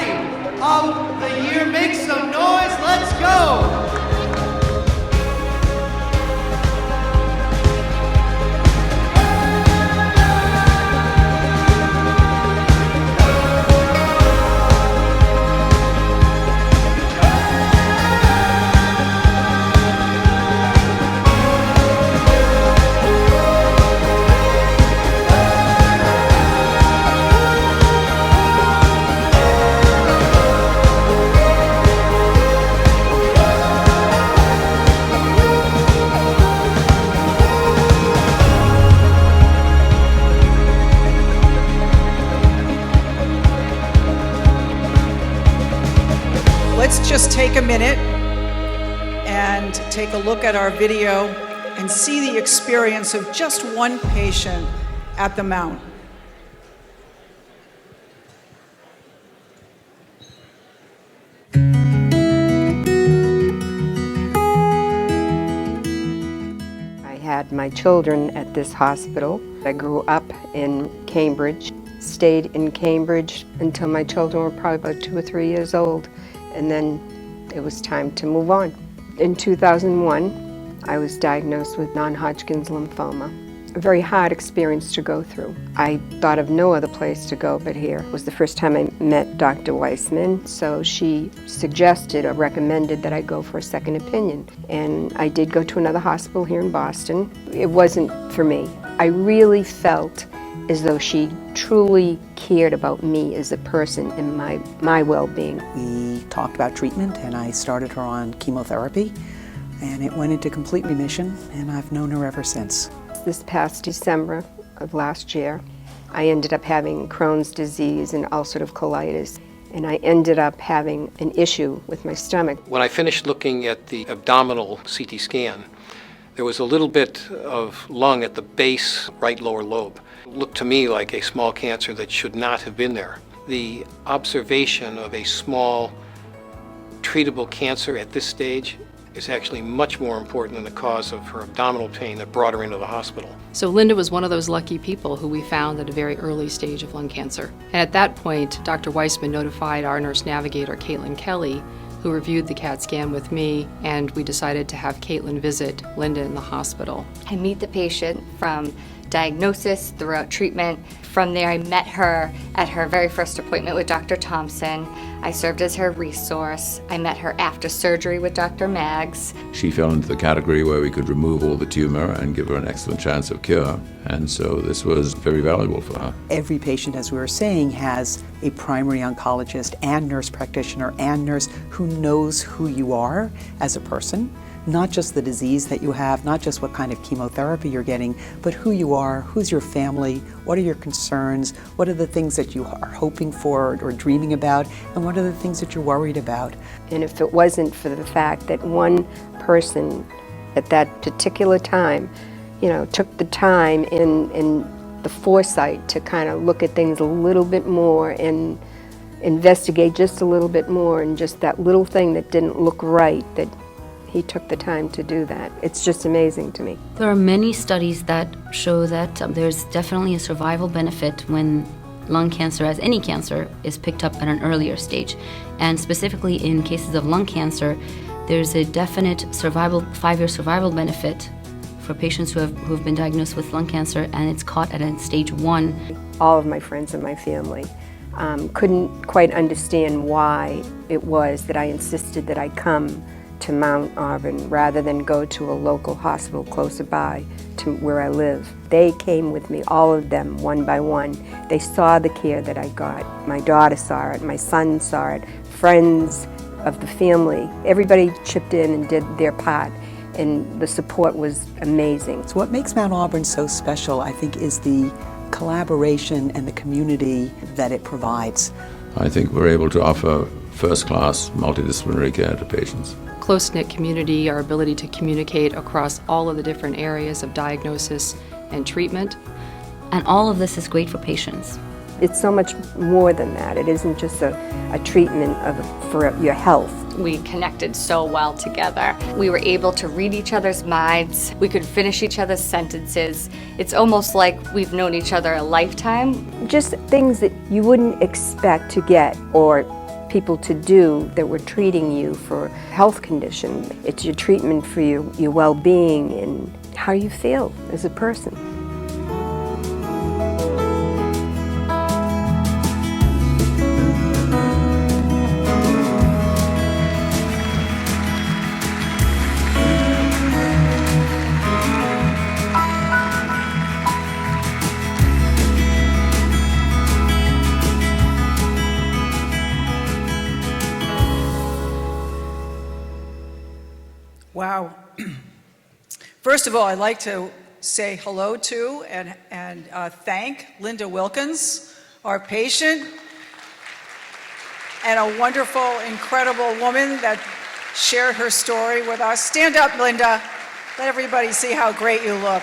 party of the year. Make some noise, let's go! Let's just take a minute and take a look at our video and see the experience of just one patient at the Mount. I had my children at this hospital. I grew up in Cambridge, stayed in Cambridge until my children were probably about 2 or 3 years old. And then it was time to move on. In 2001, I was diagnosed with non-Hodgkin's lymphoma. A very hard experience to go through. I thought of no other place to go but here. It was the first time I met Dr. Weissman, so she suggested or recommended that I go for a second opinion. And I did go to another hospital here in Boston. It wasn't for me. I really felt as though she truly cared about me as a person and my well-being. We talked about treatment and I started her on chemotherapy and it went into complete remission and I've known her ever since. This past December of last year, I ended up having Crohn's disease and ulcerative colitis, and I ended up having an issue with my stomach. When I finished looking at the abdominal CT scan, there was a little bit of lung at the base right lower lobe. It looked to me like a small cancer that should not have been there. The observation of a small treatable cancer at this stage is actually much more important than the cause of her abdominal pain that brought her into the hospital. So Linda was one of those lucky people who we found at a very early stage of lung cancer. And at that point, Dr. Weissman notified our nurse navigator, Caitlin Kelly, who reviewed the CAT scan with me, and we decided to have Caitlin visit Linda in the hospital. I meet the patient from diagnosis throughout treatment. From there, I met her at her very first appointment with Dr. Thompson. I served as her resource. I met her after surgery with Dr. Maggs. She fell into the category where we could remove all the tumor and give her an excellent chance of cure, and so this was very valuable for her. Every patient, as we were saying, has a primary oncologist and nurse practitioner and nurse who knows who you are as a person. Not just the disease that you have, not just what kind of chemotherapy you're getting, but who you are, who's your family, what are your concerns, what are the things that you are hoping for or dreaming about, and what are the things that you're worried about. And if it wasn't for the fact that one person at that particular time, took the time and the foresight to kind of look at things a little bit more and investigate just a little bit more, and just that little thing that didn't look right, that he took the time to do that. It's just amazing to me. There are many studies that show that there's definitely a survival benefit when lung cancer, as any cancer, is picked up at an earlier stage. And specifically in cases of lung cancer, there's a definite 5-year survival benefit for patients who've been diagnosed with lung cancer, and it's caught at stage 1. All of my friends and my family couldn't quite understand why it was that I insisted that I come to Mount Auburn rather than go to a local hospital closer by to where I live. They came with me, all of them, one by one. They saw the care that I got. My daughter saw it, my son saw it, friends of the family. Everybody chipped in and did their part, and the support was amazing. So what makes Mount Auburn so special, I think, is the collaboration and the community that it provides. I think we're able to offer first-class multidisciplinary care to patients. Close-knit community, our ability to communicate across all of the different areas of diagnosis and treatment. And all of this is great for patients. It's so much more than that. It isn't just a treatment for your health. We connected so well together. We were able to read each other's minds. We could finish each other's sentences. It's almost like we've known each other a lifetime. Just things that you wouldn't expect to get or people to do that were treating you for health condition. It's your treatment for your well-being and how you feel as a person. Wow. First of all, I'd like to say hello to and thank Linda Wilkins, our patient, and a wonderful, incredible woman that shared her story with us. Stand up, Linda. Let everybody see how great you look.